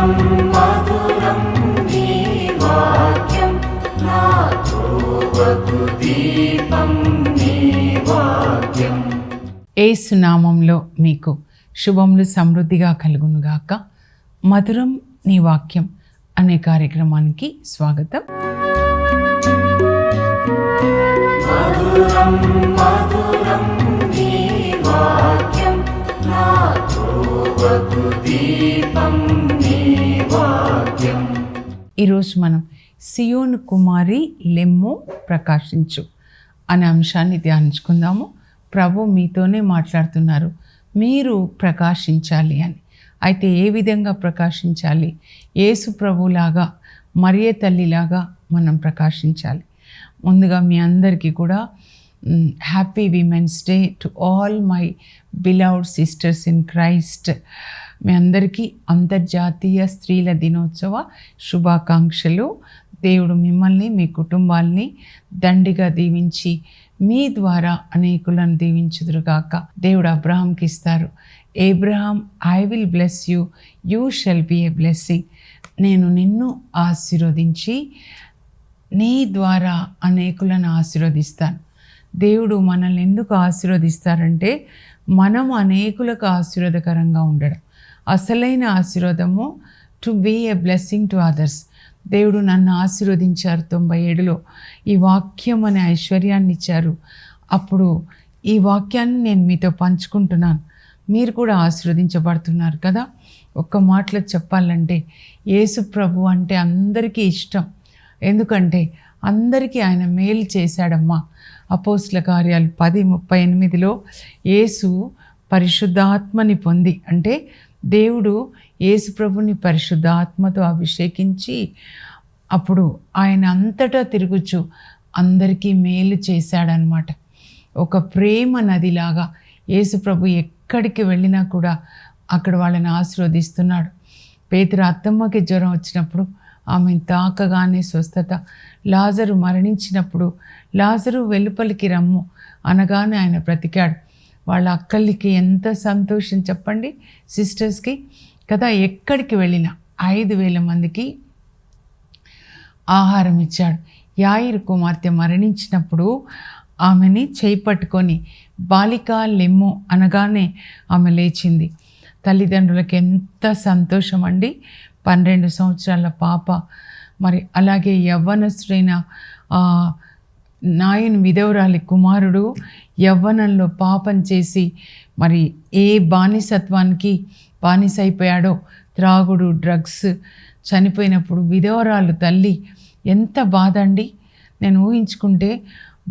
మధురం మధురం నీ వాక్యం, నా త్రోవకు దీపం నీ వాక్యం. యేసు నామంలో మీకు శుభములు సమృద్ధిగా కలుగునుగాక. మధురం నీ వాక్యం అనే కార్యక్రమానికి స్వాగతం. మధురం మధురం నీ వాక్యం, నా త్రోవకు దీపం నీ వాక్యం. ఈరోజు మనం సియోను కుమారి లెమ్ము ప్రకాశించు అనే అంశాన్ని ధ్యానించుకుందాము. ప్రభు మీతోనే మాట్లాడుతున్నారు, మీరు ప్రకాశించాలి అని. అయితే ఏ విధంగా ప్రకాశించాలి? యేసు ప్రభులాగా, మరియ తల్లిలాగా మనం ప్రకాశించాలి. ముందుగా మీ అందరికీ కూడా happy women's day to all my beloved sisters in Christ. మీ అందరికీ అంతర్జాతీయ స్త్రీల దినోత్సవ శుభాకాంక్షలు. దేవుడు మిమ్మల్ని, మీ కుటుంబాల్ని దండిగా దీవించి మీ ద్వారా అనేకులను దీవించుదురుగాక. దేవుడు అబ్రహాంకి ఇస్తారు, Abraham I will bless you, you shall be a blessing. నేను నిన్ను ఆశీర్వదించి నీ ద్వారా అనేకులను ఆశీర్వదిస్తాను. దేవుడు మనల్ని ఎందుకు ఆశీర్వదిస్తారంటే మనం అనేకులకు ఆశీర్వాదకరంగా ఉండడం. అసలైన ఆశీర్వాదము to be a blessing to others. దేవుడు నన్ను ఆశీర్వదించారు 97లో, ఈ వాక్యం అనే ఐశ్వర్యాన్ని ఇచ్చారు. అప్పుడు ఈ వాక్యాన్ని నేను మీతో పంచుకుంటున్నాను. మీరు కూడా ఆశీర్వదించబడుతున్నారు కదా. ఒక్క మాటలో చెప్పాలంటే యేసు ప్రభు అంటే అందరికీ ఇష్టం. ఎందుకంటే అందరికీ ఆయన మేలు చేశాడమ్మా. అపోస్తల కార్యాలు 10:38లో యేసు పరిశుద్ధాత్మని పొంది, అంటే దేవుడు యేసు ప్రభుని పరిశుద్ధాత్మతో అభిషేకించి అప్పుడు ఆయన అంతటా తిరుగుచు అందరికీ మేలు చేశాడనమాట. ఒక ప్రేమ నదిలాగా యేసు ప్రభు ఎక్కడికి వెళ్ళినా కూడా అక్కడ వాళ్ళని ఆశీర్వదిస్తున్నాడు. పేతురు అత్తమ్మకి జ్వరం వచ్చినప్పుడు ఆమెను తాకగానే స్వస్థత. లాజరు మరణించినప్పుడు లాజరు వెలుపలికి రమ్ము అనగానే ఆయన బ్రతికాడు. వాళ్ళ అక్కలకి ఎంత సంతోషం చెప్పండి, సిస్టర్స్కి కదా. ఎక్కడికి వెళ్ళినా 5,000 మందికి ఆహారం ఇచ్చాడు. యాయిరు కుమార్తె మరణించినప్పుడు ఆమెని చేయి పట్టుకొని బాలికా లెమ్ము అనగానే ఆమె లేచింది. తల్లిదండ్రులకి ఎంత సంతోషం అండి. 12 సంవత్సరాల పాప, మరి అలాగే యవ్వనస్తుడైన నాయను విధవరాలి కుమారుడు యవ్వనంలో పాపం చేసి మరి ఏ బానిసత్వానికి బానిస అయిపోయాడో, త్రాగుడు, డ్రగ్స్, చనిపోయినప్పుడు విధవరాలు తల్లి ఎంత బాధ అండి. నేను ఊహించుకుంటే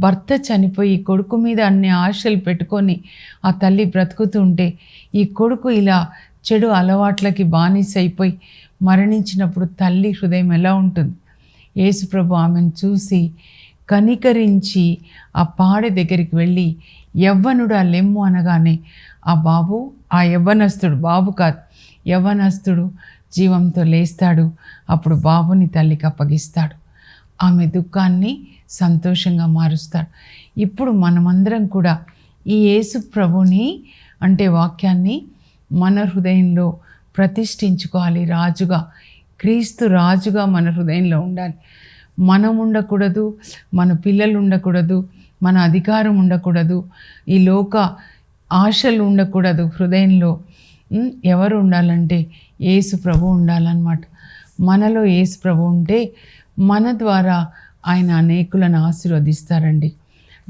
భర్త చనిపోయి కొడుకు మీద అన్ని ఆశలు పెట్టుకొని ఆ తల్లి బ్రతుకుతుంటే ఈ కొడుకు ఇలా చెడు అలవాట్లకి బానిస అయిపోయి మరణించినప్పుడు తల్లి హృదయం ఎలా ఉంటుంది? యేసు ప్రభు ఆమెను చూసి కనికరించి ఆ పాడె దగ్గరికి వెళ్ళి యవ్వనుడు ఆ లెమ్ము అనగానే ఆ బాబు, ఆ యవ్వనస్తుడు, బాబు కాదు యవ్వనస్తుడు జీవంతో లేస్తాడు. అప్పుడు బాబుని తల్లికి అప్పగిస్తాడు. ఆమె దుఃఖాన్ని సంతోషంగా మారుస్తాడు. ఇప్పుడు మనమందరం కూడా ఈ యేసు ప్రభుని అంటే వాక్యాన్ని మన హృదయంలో ప్రతిష్ఠించుకోవాలి. రాజుగా, క్రీస్తు రాజుగా మన హృదయంలో ఉండాలి. మనం ఉండకూడదు, మన పిల్లలు ఉండకూడదు, మన అధికారం ఉండకూడదు, ఈ లోక ఆశలు ఉండకూడదు హృదయంలో. ఎవరు ఉండాలంటే యేసు ప్రభు ఉండాలన్నమాట. మనలో యేసు ప్రభు ఉంటే మన ద్వారా ఆయన అనేకులను ఆశీర్వదిస్తారండి.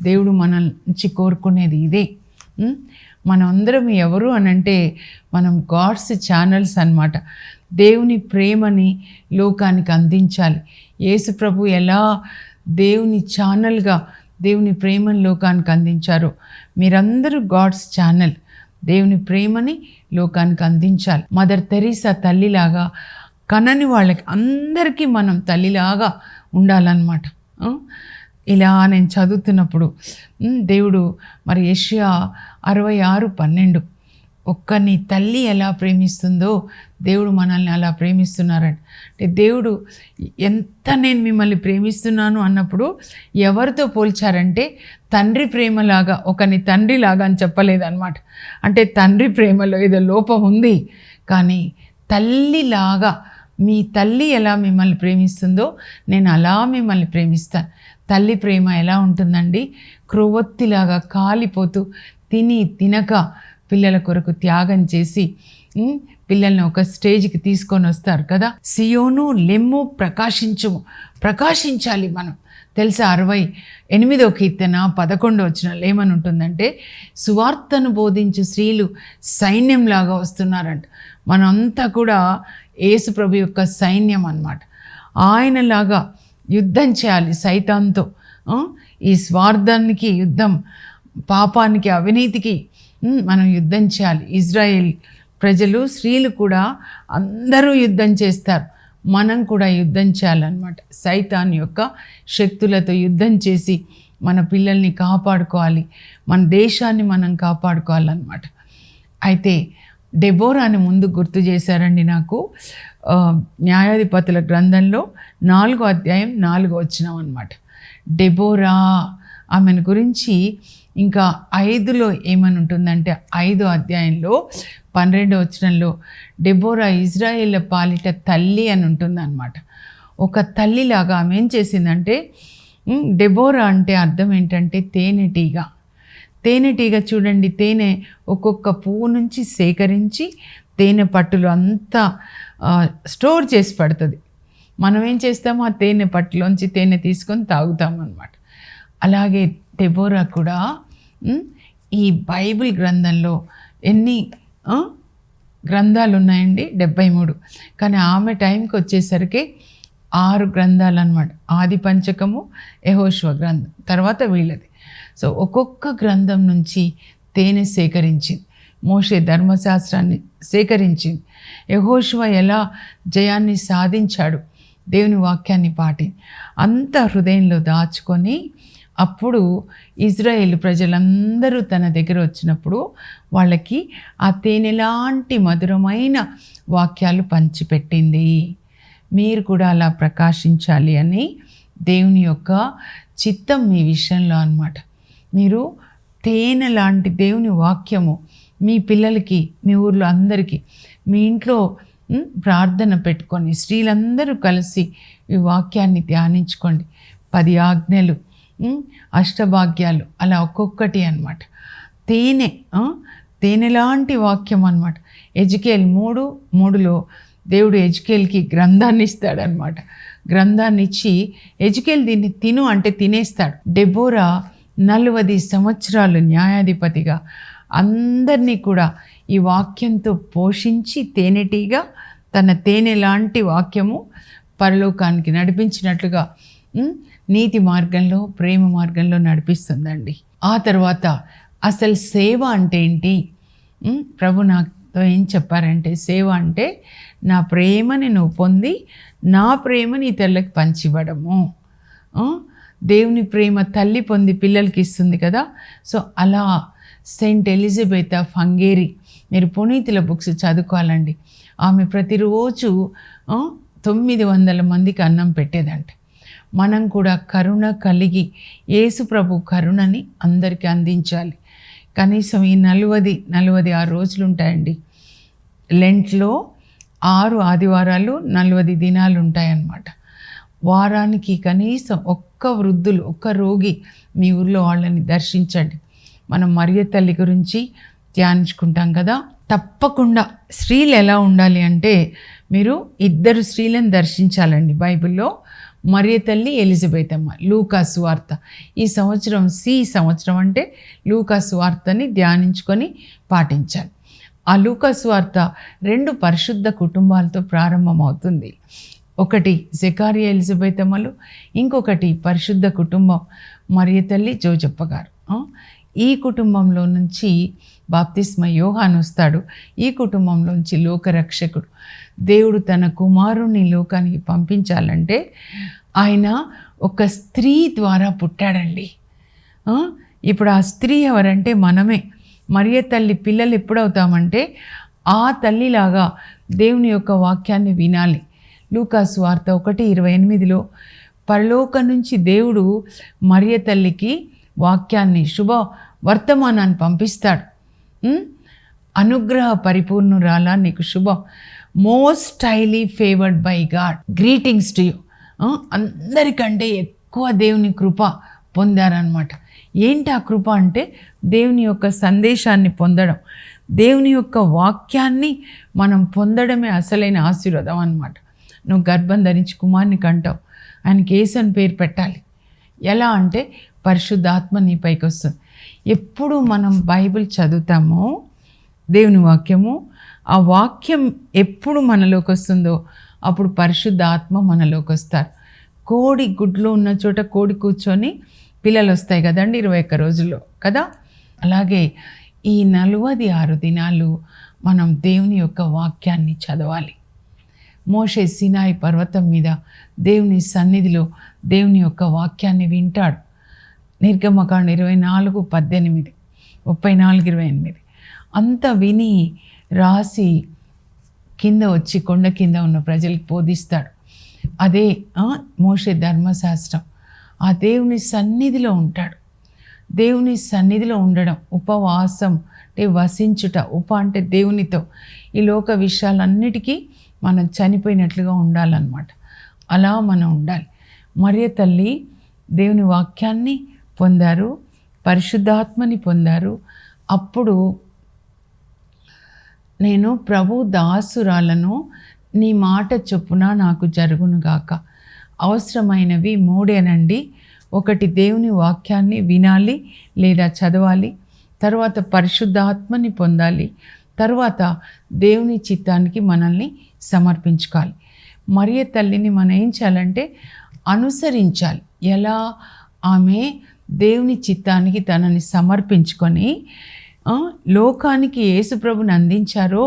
దేవుడు మన నుంచి కోరుకునేది ఇదే. మనం అందరం ఎవరు అనంటే మనం గాడ్స్ ఛానల్స్ అన్నమాట. దేవుని ప్రేమని లోకానికి అందించాలి. యేసు ప్రభు ఎలా దేవుని ఛానల్గా దేవుని ప్రేమని లోకానికి అందించారో మీరందరూ గాడ్స్ ఛానల్. దేవుని ప్రేమని లోకానికి అందించాలి. మదర్ తెరీసా తల్లిలాగా కనని వాళ్ళకి అందరికీ మనం తల్లిలాగా ఉండాలన్నమాట. ఇలా నేను చదువుతున్నప్పుడు దేవుడు మరి యెషయా 66:12 ఒక్కని తల్లి ఎలా ప్రేమిస్తుందో దేవుడు మనల్ని అలా ప్రేమిస్తున్నారంటే, దేవుడు ఎంత నేను మిమ్మల్ని ప్రేమిస్తున్నాను అన్నప్పుడు ఎవరితో పోల్చారంటే తండ్రి ప్రేమలాగా, ఒకని తండ్రిలాగా అని చెప్పలేదన్నమాట. అంటే తండ్రి ప్రేమలో ఏదో లోపం ఉంది, కానీ తల్లిలాగా మీ తల్లి ఎలా మిమ్మల్ని ప్రేమిస్తుందో నేను అలా మిమ్మల్ని ప్రేమిస్తాను. తల్లి ప్రేమ ఎలా ఉంటుందండి? క్రొవ్వొత్తిలాగా కాలిపోతూ తినక పిల్లల కొరకు త్యాగం చేసి పిల్లల్ని ఒక స్టేజ్కి తీసుకొని వస్తారు కదా. సియోను లెమ్ము ప్రకాశించుము, ప్రకాశించాలి మనం. తెలుసా 68వ కీర్తన 11వ వచనంలో ఏమని ఉంటుందంటే, సువార్తను బోధించు స్త్రీలు సైన్యంలాగా వస్తున్నారంట. మనంతా కూడా యేసు ప్రభు యొక్క సైన్యం అన్నమాట. ఆయనలాగా యుద్ధం చేయాలి సైతాన్తో. ఈ స్వార్థానికి యుద్ధం, పాపానికి, అవినీతికి మనం యుద్ధం చేయాలి. ఇజ్రాయేల్ ప్రజలు, స్త్రీలు కూడా అందరూ యుద్ధం చేస్తారు. మనం కూడా యుద్ధం చేయాలన్నమాట. సైతాన్ యొక్క శక్తులతో యుద్ధం చేసి మన పిల్లల్ని కాపాడుకోవాలి, మన దేశాన్ని మనం కాపాడుకోవాలన్నమాట. అయితే డెబోరాని ముందు గుర్తు చేశారండి నాకు. న్యాయాధిపతుల గ్రంథంలో 4వ అధ్యాయం 4వ వచనం అన్నమాట. డెబోరా, ఆమెను గురించి ఇంకా 5లో ఏమని ఉంటుందంటే, 5వ అధ్యాయంలో 12వ వచనంలో డెబోరా ఇజ్రాయేళ్ల పాలిట తల్లి అని ఉంటుందన్నమాట. ఒక తల్లిలాగా ఆమె ఏం చేసిందంటే, డెబోరా అంటే అర్థం ఏంటంటే తేనెటీగ. తేనెటీగ చూడండి, తేనె ఒక్కొక్క పువ్వు నుంచి సేకరించి తేనె పట్టులు అంతా స్టోర్ చేసి పెడుతుంది. మనం ఏం చేస్తామో ఆ తేనె పట్టులోంచి తేనె తీసుకొని తాగుతామన్నమాట. అలాగే డెబోరా కూడా ఈ బైబిల్ గ్రంథంలో ఎన్ని గ్రంథాలు ఉన్నాయండి? 73. కానీ ఆమె టైంకి వచ్చేసరికి 6 గ్రంథాలు అన్నమాట. ఆది పంచకము, యెహోషువ గ్రంథం, తర్వాత వీళ్ళది. సో ఒక్కొక్క గ్రంథం నుంచి తేనె సేకరించింది. మోషే ధర్మశాస్త్రాన్ని సేకరించింది. యెహోషువ ఎలా జయాన్ని సాధించాడు, దేవుని వాక్యాన్ని పాటి అంత హృదయంలో దాచుకొని, అప్పుడు ఇజ్రాయేల్ ప్రజలందరూ తన దగ్గర వచ్చినప్పుడు వాళ్ళకి ఆ తేనెలాంటి మధురమైన వాక్యాలు పంచిపెట్టింది. మీరు కూడా అలా ప్రకాశించాలి అని దేవుని యొక్క చిత్తం మీ విషయంలో అన్నమాట. మీరు తేనె లాంటి దేవుని వాక్యము మీ పిల్లలకి, మీ ఊర్లో అందరికీ, మీ ఇంట్లో ప్రార్థన పెట్టుకొని స్త్రీలందరూ కలిసి ఈ వాక్యాన్ని ధ్యానించుకోండి. 10 ఆజ్ఞలు, అష్టభాగ్యాలు, అలా ఒక్కొక్కటి అన్నమాట. తేనెలాంటి వాక్యం అన్నమాట. ఎజికేల్ 3:3లో దేవుడు ఎజికేల్కి గ్రంథాన్ని ఇస్తాడనమాట. గ్రంథాన్ని ఇచ్చి, ఎజికేల్ దీన్ని తిను అంటే తినేస్తాడు. డెబోరా 40 సంవత్సరాలు న్యాయాధిపతిగా అందరినీ కూడా ఈ వాక్యంతో పోషించి తేనెటీగా తన తేనె లాంటి వాక్యము పరలోకానికి నడిపించినట్లుగా నీతి మార్గంలో, ప్రేమ మార్గంలో నడిపిస్తుందండి. ఆ తర్వాత అసలు సేవ అంటే ఏంటి? ప్రభు నాతో ఏం చెప్పారంటే, సేవ అంటే నా ప్రేమని నువ్వు పొంది నా ప్రేమని ఇతరులకు పంచివ్వడము. దేవుని ప్రేమ తల్లి పొంది పిల్లలకి ఇస్తుంది కదా. సో అలా సెయింట్ ఎలిజబెత్ ఆఫ్ హంగేరీ, మీరు పునీతుల బుక్స్ చదువుకోవాలండి. ఆమె ప్రతిరోజు 900 మందికి అన్నం పెట్టేదంట. మనం కూడా కరుణ కలిగి యేసు ప్రభు కరుణని అందరికీ అందించాలి. కనీసం ఈ 46 రోజులు ఉంటాయండి. లెంట్లో 6 ఆదివారాలు 40 దినాలు ఉంటాయన్నమాట. వారానికి కనీసం ఒక్క వృద్ధులు, ఒక్క రోగి మీ ఊర్లో వాళ్ళని దర్శించండి. మనం మరియ తల్లి గురించి ధ్యానించుకుంటాం కదా. తప్పకుండా స్త్రీలు ఎలా ఉండాలి అంటే, మీరు 2 స్త్రీలను దర్శించాలండి బైబిల్లో. మరియ తల్లి, ఎలిజబెత్ అమ్మ. లూకా సువార్త ఈ సంవత్సరం సంవత్సరం అంటే లూకా సువార్తని ధ్యానించుకొని పాటించాలి. ఆ లూకా సువార్త 2 పరిశుద్ధ కుటుంబాలతో ప్రారంభమవుతుంది. ఒకటి జకరియా ఎలిజబెత్ అమ్మలు, ఇంకొకటి పరిశుద్ధ కుటుంబం మరియ తల్లి, జోజప్ప గారు. ఈ కుటుంబంలో నుంచి బాప్తిస్మ యోహాను వస్తాడు. ఈ కుటుంబంలోంచి లోకరక్షకుడు. దేవుడు తన కుమారుని లోకానికి పంపించాలంటే ఆయన ఒక స్త్రీ ద్వారా పుట్టాడండి. ఇప్పుడు ఆ స్త్రీ ఎవరంటే మనమే. మరియ తల్లి పిల్లలు ఎప్పుడవుతామంటే ఆ తల్లిలాగా దేవుని యొక్క వాక్యాన్ని వినాలి. లూకా సువార్త 1:28లో పరలోకం నుంచి దేవుడు మరియ తల్లికి వాక్యాన్ని, శుభ వర్తమానాన్ని పంపిస్తాడు. అనుగ్రహ పరిపూర్ణురాలా, నీకు శుభం, most highly favoured by God, greetings to you. అందరికంటే ఎక్కువ దేవుని కృప పొందారనమాట. ఏంటి ఆ కృప అంటే దేవుని యొక్క సందేశాన్ని పొందడం, దేవుని యొక్క వాక్యాన్ని మనం పొందడమే అసలైన ఆశీర్వాదం అన్నమాట. నువ్వు గర్భం ధరించి కుమారుని కంటావు, ఆయనకి యేసు అని పేరు పెట్టాలి. ఎలా అంటే పరిశుద్ధాత్మ నీ పైకి వస్తుంది. ఎప్పుడు మనం బైబిల్ చదువుతామో దేవుని వాక్యము, ఆ వాక్యం ఎప్పుడు మనలోకి వస్తుందో అప్పుడు పరిశుద్ధాత్మ మనలోకి వస్తారు. కోడి గుడ్లో ఉన్న చోట కోడి కూర్చొని పిల్లలు వస్తాయి కదండి 21 రోజుల్లో కదా. అలాగే ఈ 46 దినాలు మనం దేవుని యొక్క వాక్యాన్ని చదవాలి. మోషే సినాయి పర్వతం మీద దేవుని సన్నిధిలో దేవుని యొక్క వాక్యాన్ని వింటాడు. నిర్గమకాండం 24:18, 34:28 అంతా విని రాసి కింద వచ్చి కొండ కింద ఉన్న ప్రజలకు బోధిస్తాడు. అదే మోషే ధర్మశాస్త్రం. ఆ దేవుని సన్నిధిలో ఉంటాడు. దేవుని సన్నిధిలో ఉండడం, ఉపవాసం అంటే వసించుట, అంటే దేవునితో ఈ లోక విషయాలన్నిటికీ మనం చనిపోయినట్లుగా ఉండాలన్నమాట. అలా మనం ఉండాలి. మరియ తల్లి దేవుని వాక్యాన్ని పొందారు, పరిశుద్ధాత్మని పొందారు. అప్పుడు నేను ప్రభు దాసురాలను, నీ మాట చొప్పున నాకు జరుగునుగాక. అవసరమైనవి 3 ఒకటి దేవుని వాక్యాన్ని వినాలి లేదా చదవాలి, తర్వాత పరిశుద్ధాత్మని పొందాలి, తర్వాత దేవుని చిత్తానికి మనల్ని సమర్పించుకోవాలి. మరియ తల్లిని మనం ఏం చేయాలంటే అనుసరించాలి. ఎలా ఆమె దేవుని చిత్తానికి తనని సమర్పించుకొని లోకానికి యేసుప్రభుని అందించారో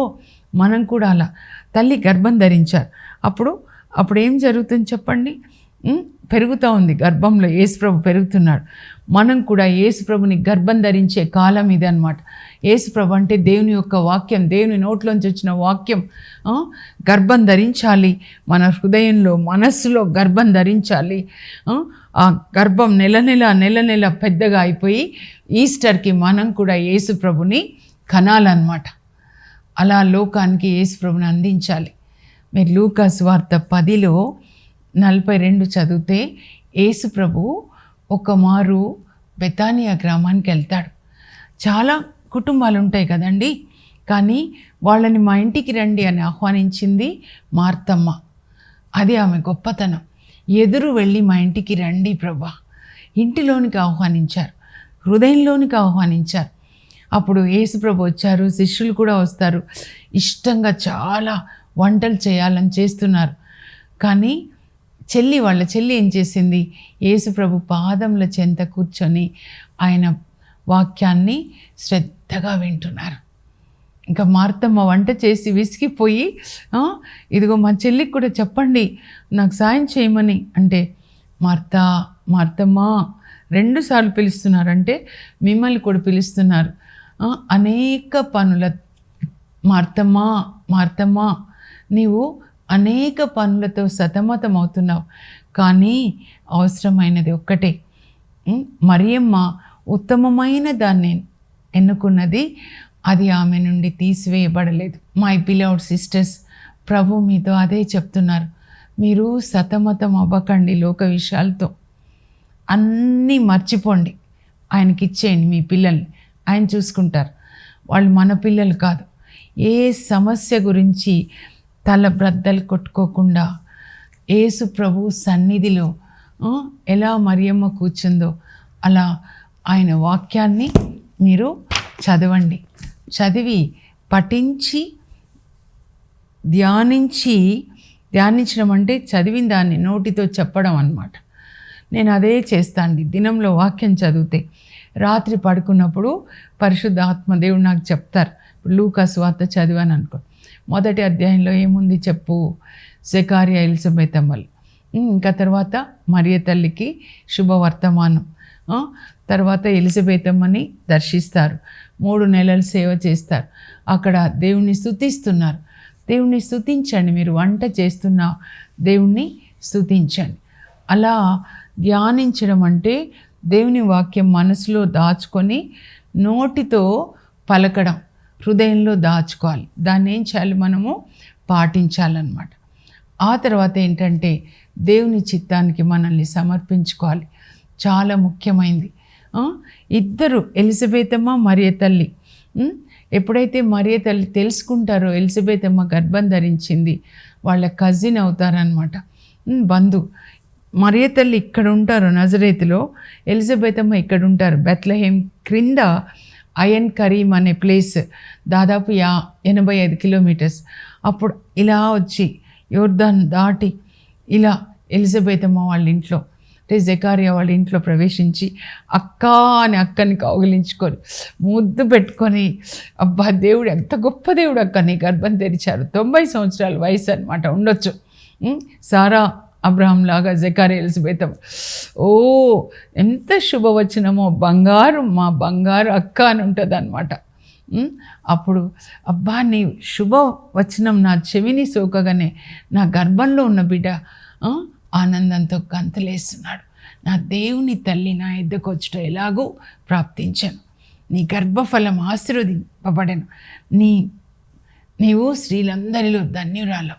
మనం కూడా అలా. తల్లి గర్భం ధరించారు. అప్పుడు ఏం జరుగుతుంది చెప్పండి? పెరుగుతూ ఉంది గర్భంలో, యేసుప్రభు పెరుగుతున్నాడు. మనం కూడా యేసుప్రభుని గర్భం ధరించే కాలం ఇది అన్నమాట. యేసుప్రభు అంటే దేవుని యొక్క వాక్యం, దేవుని నోట్లోంచి వచ్చిన వాక్యం గర్భం ధరించాలి. మన హృదయంలో, మనస్సులో గర్భం ధరించాలి. ఆ గర్భం నెల నెల పెద్దగా అయిపోయి ఈస్టర్కి మనం కూడా యేసుప్రభుని కనాలన్నమాట. అలా లోకానికి యేసుప్రభుని అందించాలి. మీరు లూకా సువార్త 10:42 చదివితే యేసుప్రభు ఒక మారు బెతానియా గ్రామానికి వెళ్తాడు. చాలా కుటుంబాలు ఉంటాయి కదండి, కానీ వాళ్ళని మా ఇంటికి రండి అని ఆహ్వానించింది మార్తమ్మ. అది ఆమె గొప్పతనం. ఎదురు వెళ్ళి మా ఇంటికి రండి ప్రభా, ఇంటిలోనికి ఆహ్వానించారు, హృదయంలోనికి ఆహ్వానించారు. అప్పుడు యేసుప్రభు వచ్చారు, శిష్యులు కూడా వస్తారు. ఇష్టంగా చాలా వంటలు చేయాలని చేస్తున్నారు. కానీ వాళ్ళ చెల్లి ఏం చేసింది? యేసుప్రభు పాదముల చెంత కూర్చొని ఆయన వాక్యాన్ని శ్రద్ధగా వింటున్నారు. ఇంకా మార్తమ్మ వంట చేసి విసిగిపోయి, ఇదిగో మా చెల్లికి కూడా చెప్పండి నాకు సాయం చేయమని అంటే, మార్తమ్మ 2 సార్లు పిలుస్తున్నారంటే మిమ్మల్ని కూడా పిలుస్తున్నారు. అనేక పనుల మార్తమ్మ నీవు అనేక పనులతో సతమతం అవుతున్నావు, కానీ అవసరమైనది ఒక్కటే. మరియమ్మ ఉత్తమమైన దాన్ని ఎన్నుకున్నది, అది ఆమె నుండి తీసివేయబడలేదు. మై బిలవ్డ్ సిస్టర్స్, ప్రభు మీతో అదే చెప్తున్నారు. మీరు సతమతం అవ్వకండి లోక విషయాలతో. అన్నీ మర్చిపోండి, ఆయనకి ఇచ్చేయండి మీ పిల్లల్ని, ఆయన చూసుకుంటారు. వాళ్ళు మన పిల్లలు కాదు. ఏ సమస్య గురించి తల బ్రద్దలు కొట్టుకోకుండా యేసు ప్రభు సన్నిధిలో ఎలా మరియమ్మ కూర్చుందో అలా ఆయన వాక్యాన్ని మీరు చదవండి. చదివి పఠించి ధ్యానించడం అంటే చదివిన దాన్ని నోటితో చెప్పడం అన్నమాట. నేను అదే చేస్తాను. దినంలో వాక్యం చదివితే రాత్రి పడుకున్నప్పుడు పరిశుద్ధ ఆత్మదేవుడు నాకు చెప్తారు. ఇప్పుడు లూకా సువార్త చదివాను అనుకో, 1వ అధ్యాయంలో ఏముంది చెప్పు, జకరియా ఎలిజబెత్ అమ్మలు, ఇంకా తర్వాత మరియ తల్లికి శుభవర్తమానం, తర్వాత ఎలిజబెత్ అమ్మని దర్శిస్తారు, 3 నెలలు సేవ చేస్తారు. అక్కడ దేవుణ్ణి స్తుతిస్తున్నారు. దేవుణ్ణి స్తుతించండి. మీరు వంట చేస్తున్న దేవుణ్ణి స్తుతించండి. అలా ధ్యానించడం అంటే దేవుని వాక్యం మనసులో దాచుకొని నోటితో పలకడం, హృదయంలో దాచుకోవాలి. దాన్ని ఏం చేయాలి? మనము పాటించాలన్నమాట. ఆ తర్వాత ఏంటంటే దేవుని చిత్తానికి మనల్ని సమర్పించుకోవాలి. చాలా ముఖ్యమైనది. ఇద్దరు ఎలిజబెతమ్మ మరియ తల్లి ఎప్పుడైతే మరియ తల్లి తెలుసుకుంటారో ఎలిజబెతమ్మ గర్భం ధరించింది, వాళ్ళ కజిన్ అవుతారనమాట, బంధు. మరియ తల్లి ఇక్కడ ఉంటారు నజరేతులో, ఎలిజబెతమ్మ ఇక్కడ ఉంటారు బెత్లెహేమ్ క్రింద అయన్ కరీం అనే ప్లేస్, దాదాపు 85 కిలోమీటర్స్. అప్పుడు ఇలా వచ్చి యోర్దాన్ దాటి ఇలా ఎలిజబెతమ్మ వాళ్ళ ఇంట్లో అంటే జకరియా వాళ్ళ ఇంట్లో ప్రవేశించి అక్కని కౌగిలించుకొని ముద్దు పెట్టుకొని, అబ్బా దేవుడు ఎంత గొప్ప దేవుడు అక్క, నీ గర్భం తెరిచారు. 90 సంవత్సరాల వయసు అనమాట ఉండొచ్చు. సారా అబ్రహాం లాగా జకరియా ఎలిజబెతమ్మ, ఓ ఎంత శుభవచనమో, బంగారు మా బంగారు అక్క అని ఉంటుంది అనమాట. అప్పుడు అబ్బా నీ శుభవచనం నా చెవిని సోకగానే నా గర్భంలో ఉన్న బిడ్డ ఆనందంతో గంతులేస్తున్నాడు. నా దేవుని తల్లి నా ఎద్దకు వచ్చుట ఎలాగూ ప్రాప్తించాను, నీ గర్భఫలం ఆశీర్వదింపబడెను, నీవు స్త్రీలందరిలో ధన్యురాలు.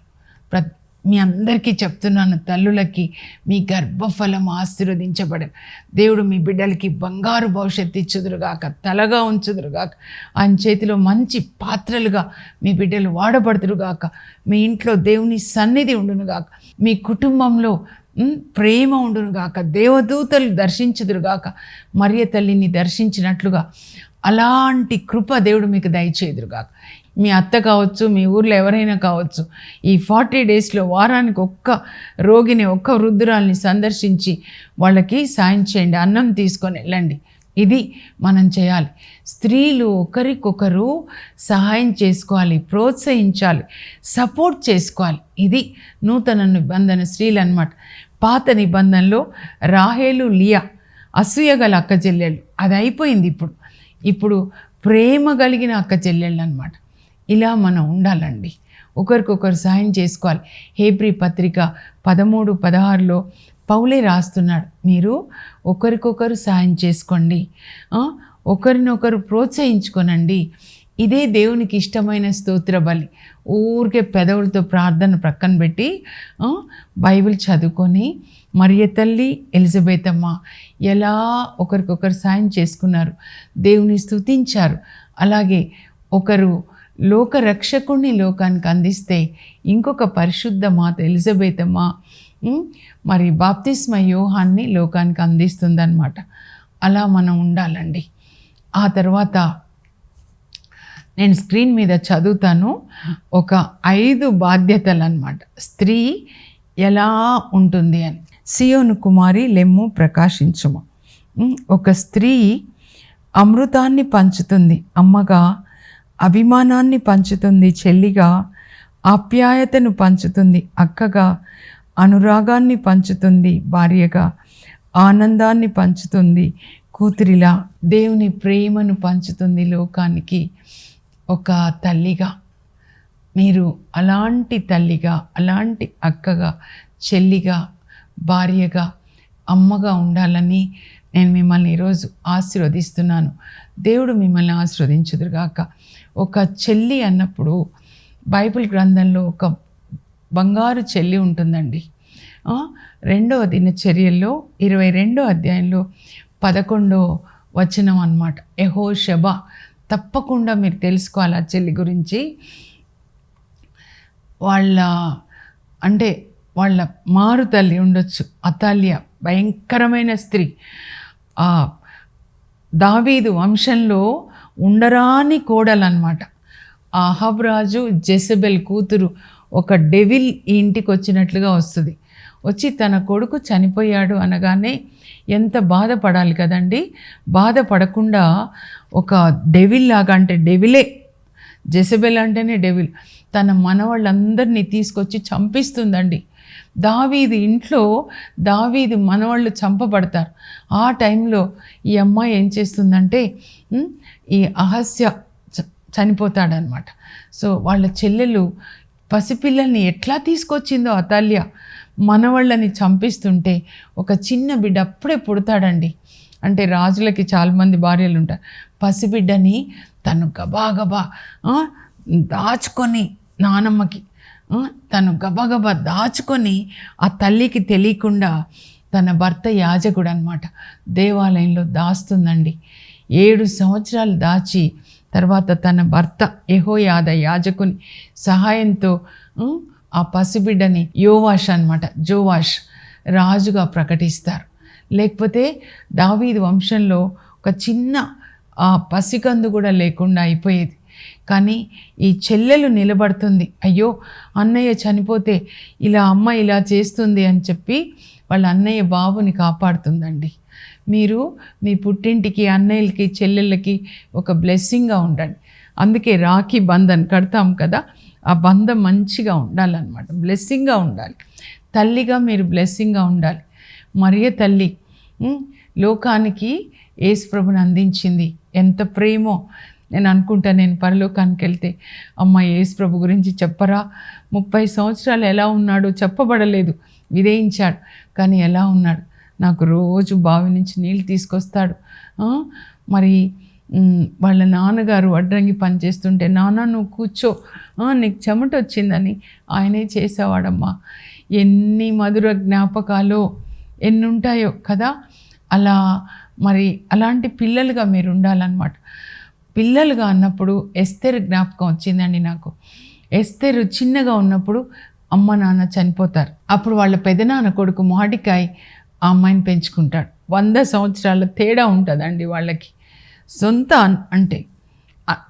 మీ అందరికీ చెప్తున్నాను, తల్లులకి మీ గర్భఫలం ఆశీర్వదించబడను. దేవుడు మీ బిడ్డలకి బంగారు భవిష్యత్తు ఇచ్చుదురుగాక, తలగా ఉంచుదురుగాక, ఆయన చేతిలో మంచి పాత్రలుగా మీ బిడ్డలు వాడబడుతురుగాక, మీ ఇంట్లో దేవుని సన్నిధి ఉండునుగాక, మీ కుటుంబంలో ప్రేమ ఉండునుగాక, దేవదూతలు దర్శించుదురుగాక, మరియ తల్లిని దర్శించినట్లుగా అలాంటి కృప దేవుడు మీకు దయచేదురుగాక. మీ అత్త కావచ్చు, మీ ఊర్లో ఎవరైనా కావచ్చు, ఈ 40 డేస్లో వారానికి ఒక్క రోగిని, ఒక్క వృద్ధురాల్ని సందర్శించి వాళ్ళకి సాయం చేయండి, అన్నం తీసుకొని వెళ్ళండి. ఇది మనం చేయాలి. స్త్రీలు ఒకరికొకరు సహాయం చేసుకోవాలి, ప్రోత్సహించాలి, సపోర్ట్ చేసుకోవాలి. ఇది నూతన నిబంధన స్త్రీలు అన్నమాట. పాత నిబంధనలో రాహేలు, లియా అసూయ గల అక్క చెల్లెళ్ళు, అది అయిపోయింది. ఇప్పుడు ప్రేమ కలిగిన అక్క చెల్లెళ్ళు అన్నమాట. ఇలా మనం ఉండాలండి, ఒకరికొకరు సహాయం చేసుకోవాలి. హెబ్రీ పత్రిక 13-16లో పౌలే రాస్తున్నాడు, మీరు ఒకరికొకరు సహాయం చేసుకోండి, ఒకరినొకరు ప్రోత్సహించుకోనండి, ఇదే దేవునికి ఇష్టమైన స్తోత్ర బలి. ఊరికే పెదవులతో ప్రార్థన ప్రక్కన పెట్టి బైబిల్ చదువుకొని మరియ తల్లి ఎలిజబెతమ్మ ఎలా ఒకరికొకరు సాయం చేసుకున్నారు, దేవుని స్తుతించారు. అలాగే ఒకరు లోక రక్షకుణ్ణి లోకానికి అందిస్తే ఇంకొక పరిశుద్ధ మాత ఎలిజబెతమ్మ మరి బాప్తిస్మ యోహాన్ని లోకానికి అందిస్తుందన్నమాట. అలా మనం ఉండాలండి. ఆ తర్వాత నేను స్క్రీన్ మీద చదువుతాను ఒక 5 బాధ్యతలు అన్నమాట, స్త్రీ ఎలా ఉంటుంది అని. సియోను కుమారి లెమ్ము ప్రకాశించుము. ఒక స్త్రీ అమృతాన్ని పంచుతుంది, అమ్మగా అభిమానాన్ని పంచుతుంది, చెల్లిగా ఆప్యాయతను పంచుతుంది, అక్కగా అనురాగాన్ని పంచుతుంది, భార్యగా ఆనందాన్ని పంచుతుంది, కూతురిలా దేవుని ప్రేమను పంచుతుంది లోకానికి. ఒక తల్లిగా మీరు అలాంటి తల్లిగా, అలాంటి అక్కగా, చెల్లిగా, భార్యగా, అమ్మగా ఉండాలని నేను మిమ్మల్ని ఈరోజు ఆశీర్వదిస్తున్నాను. దేవుడు మిమ్మల్ని ఆశీర్వదించుదురుగాక. ఒక చెల్లి అన్నప్పుడు బైబిల్ గ్రంథంలో ఒక బంగారు చెల్లి ఉంటుందండి. 2వ దినచర్యల్లో 22వ అధ్యాయంలో 11వ వచనం అన్నమాట. యెహోషబా, తప్పకుండా మీరు తెలుసుకోవాలి ఆ చెల్లి గురించి. వాళ్ళ మారు తల్లి ఉండొచ్చు అతాల్య, భయంకరమైన స్త్రీ. దావీదు వంశంలో ఉండరాని కోడలన్నమాట. అహాబ్ రాజు జెజబెల్ కూతురు ఒక డెవిల్ ఈ ఇంటికి వచ్చినట్లుగా వస్తుంది. వచ్చి తన కొడుకు చనిపోయాడు అనగానే ఎంత బాధపడాలి కదండి. బాధపడకుండా ఒక డెవిల్ లాగా, అంటే డెవిలే, జెజబెల్ అంటేనే డెవిల్, తన మనవాళ్ళందరినీ తీసుకొచ్చి చంపిస్తుందండి. దావీదు ఇంట్లో దావీదు మనవాళ్ళు చంపబడతారు. ఆ టైంలో ఈ అమ్మాయి ఏం చేస్తుందంటే ఈ అహస్య చనిపోతాడనమాట. సో వాళ్ళ చెల్లెలు పసిపిల్లల్ని ఎట్లా తీసుకొచ్చిందో అతాల్య, మనవాళ్ళని చంపిస్తుంటే ఒక చిన్న బిడ్డ అప్పుడే పుడతాడండి. అంటే రాజులకి చాలామంది భార్యలు ఉంటారు. పసిబిడ్డని తను గబా దాచుకొని నానమ్మకి తను గబగబా దాచుకొని ఆ తల్లికి తెలియకుండా తన భర్త యాజకుడు అనమాట దేవాలయంలో దాస్తుందండి. 7 సంవత్సరాలు దాచి తర్వాత తన భర్త యెహోయాదా యాజకుని సహాయంతో ఆ పసిబిడ్డని జోవాష్ రాజుగా ప్రకటిస్తారు. లేకపోతే దావీదు వంశంలో ఒక చిన్న పసికందు కూడా లేకుండా అయిపోయేది. కానీ ఈ చెల్లెలు నిలబడుతుంది, అయ్యో అన్నయ్య చనిపోతే అమ్మ ఇలా చేస్తుంది అని చెప్పి వాళ్ళ అన్నయ్య బాబుని కాపాడుతుందండి. మీరు మీ పుట్టింటికి అన్నయ్యలకి చెల్లెళ్ళకి ఒక బ్లెస్సింగ్గా ఉండండి. అందుకే రాఖీ బంధన్ కడతాం కదా, ఆ బంధం మంచిగా ఉండాలన్నమాట, బ్లెస్సింగ్గా ఉండాలి. తల్లిగా మీరు బ్లెస్సింగ్గా ఉండాలి. మరియ తల్లి లోకానికి యేసుప్రభుని అందించింది. ఎంత ప్రేమో నేను అనుకుంటా, నేను పరలోకానికి వెళ్తే అమ్మ యేసుప్రభు గురించి చెప్పరా, 30 సంవత్సరాలు ఎలా ఉన్నాడో చెప్పబడలేదు, విధేయించాడు కానీ ఎలా ఉన్నాడు, నాకు రోజు బావి నుంచి నీళ్ళు తీసుకొస్తాడు. మరి వాళ్ళ నాన్నగారు వడ్రంగి పని చేస్తుంటే, నాన్న నువ్వు కూర్చో, నీకు చెమట వచ్చిందని ఆయనే చేసేవాడమ్మా. ఎన్ని మధుర జ్ఞాపకాలు ఎన్ని ఉంటాయో కదా. అలా మరి అలాంటి పిల్లలుగా మీరు ఉండాలన్నమాట. పిల్లలుగా అన్నప్పుడు ఎస్తేరు జ్ఞాపకం వచ్చిందండి నాకు. ఎస్తేరు చిన్నగా ఉన్నప్పుడు అమ్మ నాన్న చనిపోతారు. అప్పుడు వాళ్ళ పెదనాన్న కొడుకు మొర్దెకై ఆ అమ్మాయిని పెంచుకుంటాడు. 100 సంవత్సరాల తేడా ఉంటుందండి వాళ్ళకి. సొంత అంటే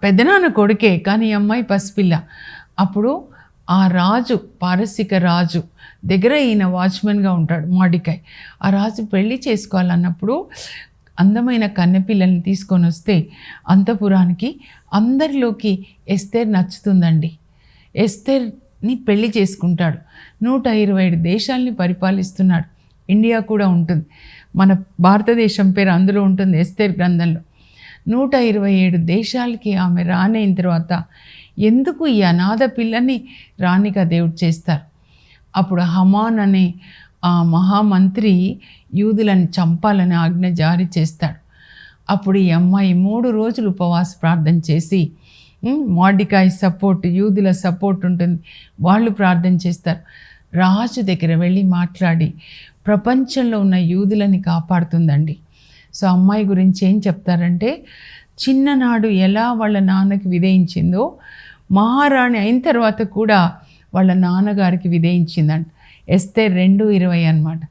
పెదనాన్న కొడుకే కానీ అమ్మాయి పసిపిల్ల. అప్పుడు ఆ రాజు, పారసిక రాజు దగ్గర ఈయన వాచ్మెన్గా ఉంటాడు మొర్దెకై. ఆ రాజు పెళ్లి చేసుకోవాలన్నప్పుడు అందమైన కన్నెపిల్లల్ని తీసుకొని వస్తే అంతఃపురానికి అందరిలోకి ఎస్తేర్ నచ్చుతుందండి. ఎస్తేర్ని పెళ్లి చేసుకుంటాడు. 127 దేశాలని పరిపాలిస్తున్నాడు. ఇండియా కూడా ఉంటుంది, మన భారతదేశం పేరు అందులో ఉంటుంది ఎస్తేర్ గ్రంథంలో. 127 దేశాలకి ఆమె రానైన తర్వాత ఎందుకు ఈ అనాథ పిల్లని రాణిగా దేవుడు చేస్తారు. అప్పుడు హమాన్ అనే ఆ మహామంత్రి యూదులను చంపాలని ఆజ్ఞ జారీ చేస్తాడు. అప్పుడు ఈ అమ్మాయి 3 రోజులు ఉపవాస ప్రార్థన చేసి, మొర్దెకై సపోర్ట్, యూదుల సపోర్ట్ ఉంటుంది, వాళ్ళు ప్రార్థన చేస్తారు. రాజు దగ్గర వెళ్ళి మాట్లాడి ప్రపంచంలో ఉన్న యూదులని కాపాడుతుందండి. సో అమ్మాయి గురించి ఏం చెప్తారంటే, చిన్ననాడు ఎలా వాళ్ళ నాన్నకి విధేయించిందో మహారాణి అయిన తర్వాత కూడా వాళ్ళ నాన్నగారికి విధేయించిందంట. ఎస్తేర్ 2:20 అన్నమాట.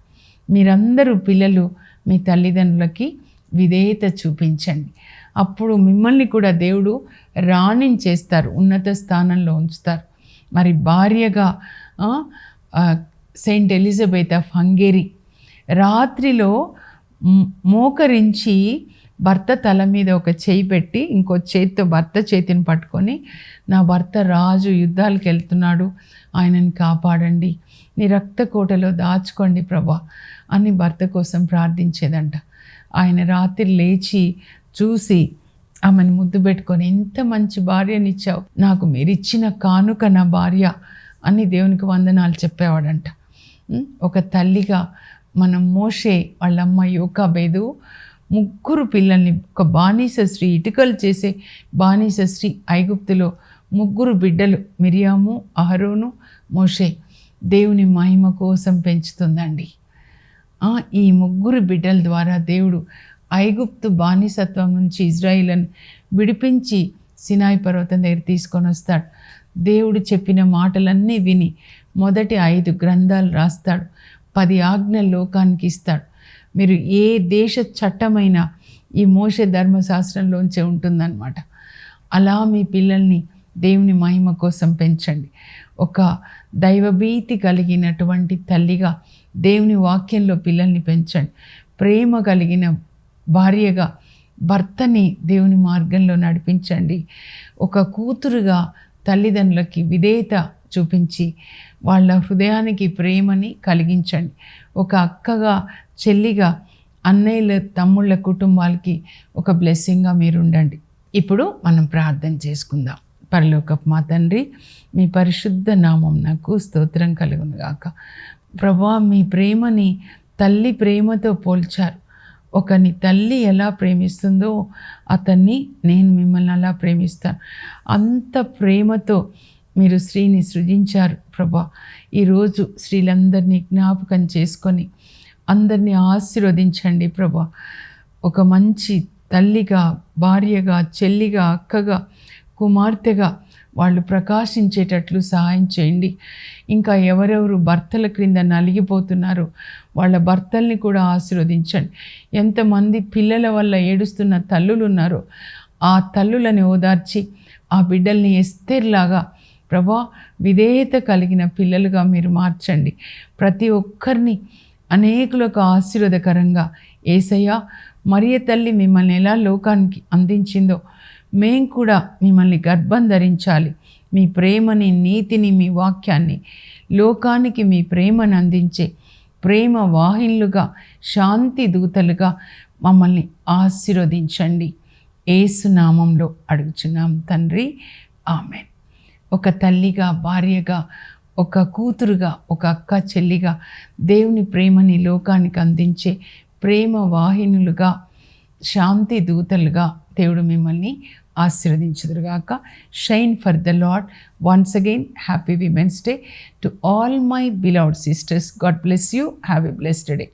మీరందరూ పిల్లలు మీ తల్లిదండ్రులకి విధేయత చూపించండి, అప్పుడు మిమ్మల్ని కూడా దేవుడు రాణిని చేస్తారు, ఉన్నత స్థానంలో ఉంచుతారు. మరి భార్యగా సెయింట్ ఎలిజబెత్ ఆఫ్ హంగేరీ రాత్రిలో మోకరించి భర్త తల మీద ఒక చేయి పెట్టి ఇంకో చేతితో భర్త చేతిని పట్టుకొని, నా భర్త రాజు యుద్ధాలకు వెళ్తున్నాడు, ఆయనని కాపాడండి, నీ రక్త కోటలో దాచుకోండి ప్రభా అని భర్త కోసం ప్రార్థించేదంట. ఆయన రాత్రి లేచి చూసి ఆమెను ముద్దు పెట్టుకొని, ఎంత మంచి భార్యనిచ్చావు, నాకు మీరిచ్చిన కానుక నా భార్య అని దేవునికి వందనాలు చెప్పేవాడంట. ఒక తల్లిగా మనం మోషే వాళ్ళమ్మ యోకాబేదు 3 పిల్లల్ని, ఒక బానిస స్త్రీ, ఇటుకలు చేసే బానిస స్త్రీ, ఐగుప్తులో 3 బిడ్డలు, మిరియాము, అహరోను, మోషే, దేవుని మహిమ కోసం పెంచుతుందండి. ఈ 3 బిడ్డల ద్వారా దేవుడు ఐగుప్తు బానిసత్వం నుంచి ఇజ్రాయిలను విడిపించి సినాయి పర్వతం దగ్గర తీసుకొని వస్తాడు. దేవుడు చెప్పిన మాటలన్నీ విని మొదటి 5 గ్రంథాలు రాస్తాడు, 10 ఆజ్ఞలు లోకానికి ఇస్తాడు. మీరు ఏ దేశ చట్టమైనా ఈ మోషే ధర్మశాస్త్రంలోంచే ఉంటుందన్నమాట. అలా మీ పిల్లల్ని దేవుని మహిమ కోసం పెంచండి. ఒక దైవభీతి కలిగినటువంటి తల్లిగా దేవుని వాక్యంలో పిల్లల్ని పెంచండి. ప్రేమ కలిగిన భార్యగా భర్తని దేవుని మార్గంలో నడిపించండి. ఒక కూతురుగా తల్లిదండ్రులకి విధేయత చూపించి వాళ్ళ హృదయానికి ప్రేమని కలిగించండి. ఒక అక్కగా, చెల్లిగా అన్నయ్యల, తమ్ముళ్ళ కుటుంబాలకి ఒక బ్లెస్సింగ్గా మీరు ఉండండి. ఇప్పుడు మనం ప్రార్థన చేసుకుందాం. పరలోకపు మా తండ్రి, మీ పరిశుద్ధ నామం నాకు స్తోత్రం కలుగును గాక. ప్రభువా, మీ ప్రేమని తల్లి ప్రేమతో పోల్చారు. ఒకని తల్లి ఎలా ప్రేమిస్తుందో అతన్ని నేను మిమ్మల్ని అలా ప్రేమిస్తాను. అంత ప్రేమతో మీరు స్త్రీని సృజించారు ప్రభా. ఈరోజు స్త్రీలందరినీ జ్ఞాపకం చేసుకొని అందరినీ ఆశీర్వదించండి ప్రభా. ఒక మంచి తల్లిగా, భార్యగా, చెల్లిగా, అక్కగా, కుమార్తెగా వాళ్ళు ప్రకాశించేటట్లు సహాయం చేయండి. ఇంకా ఎవరెవరు భర్తల క్రింద నలిగిపోతున్నారో వాళ్ళ భర్తల్ని కూడా ఆశీర్వదించండి. ఎంతమంది పిల్లల వల్ల ఏడుస్తున్న తల్లులు ఉన్నారో ఆ తల్లులని ఓదార్చి ఆ బిడ్డల్ని ఎస్తేర్లాగా ప్రభా విధేయత కలిగిన పిల్లలుగా మీరు మార్చండి. ప్రతి ఒక్కరిని అనేకులకు ఆశీర్వాదకరంగా యేసయ్య, మరియ తల్లి మిమ్మల్ని ఎలా లోకానికి అందించిందో మేం కూడా మిమ్మల్ని గర్భం ధరించాలి. మీ ప్రేమని, నీతిని, మీ వాక్యాన్ని లోకానికి మీ ప్రేమను అందించే ప్రేమ వాహినులుగా, శాంతి దూతలుగా మమ్మల్ని ఆశీర్వదించండి. యేసు నామంలో అడుగుచున్నాం తండ్రి, ఆమెన్. ఒక తల్లిగా, భార్యగా, ఒక కూతురుగా, ఒక అక్క చెల్లిగా దేవుని ప్రేమని లోకానికి అందించే ప్రేమ వాహినులుగా, శాంతి దూతలుగా దేవుడు మిమ్మల్ని ఆశీర్వదించుదురుగాక. Shine for the Lord. Once again happy women's day to all my beloved sisters. God bless you. Have a blessed day.